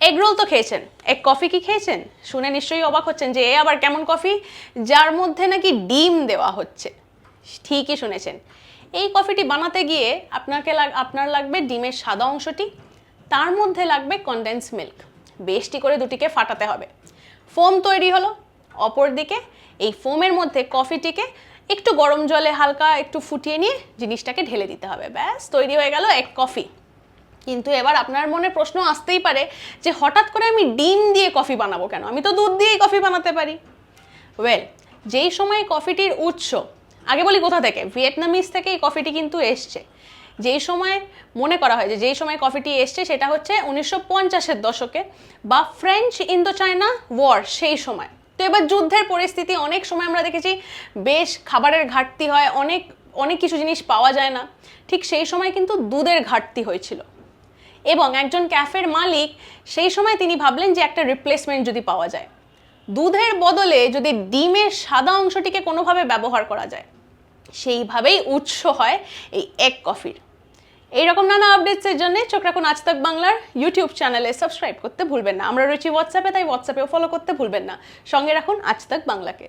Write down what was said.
Egg roll তো খেয়েছেন, egg coffee কি খেয়েছেন? শুনে নিশ্চয়ই অবাক হচ্ছেন যে এ আবার কেমন কফি যার মধ্যে নাকি ডিম দেওয়া হচ্ছে। ঠিকই শুনেছেন, এই কফিটি বানাতে গিয়ে আপনার লাগবে ডিমের সাদা অংশটি, তার মধ্যে লাগবে কনডেন্স মিল্ক, বেশটি করে দুটিকে ফাটাতে হবে। ফোম তৈরি হলো, অপরদিকে এই ফোমের মধ্যে কফিটিকে একটু গরম জলে হালকা একটু ফুটিয়ে নিয়ে জিনিসটাকে ঢেলে দিতে হবে, ব্যাস তৈরি হয়ে গেল এক কফি। কিন্তু এবার আপনার মনে প্রশ্ন আসতেই পারে যে হঠাৎ করে আমি ডিম দিয়ে কফি বানাবো কেন, আমি তো দুধ দিয়েই কফি বানাতে পারি। ওয়েল, যেই সময় কফিটির উৎস, আগে বলি কোথা থেকে, ভিয়েতনামিজ থেকে এই কফিটি কিন্তু এসছে। যেই সময় মনে করা হয় যে যেই সময় কফিটি এসছে সেটা হচ্ছে 1950-এর দশকে বা ফ্রেঞ্চ ইন্দো চায়না ওয়ার, সেই সময়। তো এবার যুদ্ধের পরিস্থিতি, অনেক সময় আমরা দেখেছি বেশ খাবারের ঘাটতি হয়, অনেক কিছু জিনিস পাওয়া যায় না, ঠিক সেই সময় কিন্তু দুধের ঘাটতি হয়েছিল। এবং একজন ক্যাফের মালিক সেই সময় তিনি ভাবলেন যে একটা রিপ্লেসমেন্ট যদি পাওয়া যায়, দুধের বদলে যদি ডিমের সাদা অংশটিকে কোনোভাবে ব্যবহার করা যায়, সেইভাবেই উৎস হয় এই এগ কফির। এইরকম নানা আপডেটসের জন্য চোখ রাখুন আজ তাক বাংলার ইউটিউব চ্যানেলে, সাবস্ক্রাইব করতে ভুলবেন না। আমরা রয়েছি হোয়াটসঅ্যাপে, তাই হোয়াটসঅ্যাপেও ফলো করতে ভুলবেন না। সঙ্গে রাখুন আজ তাক বাংলাকে।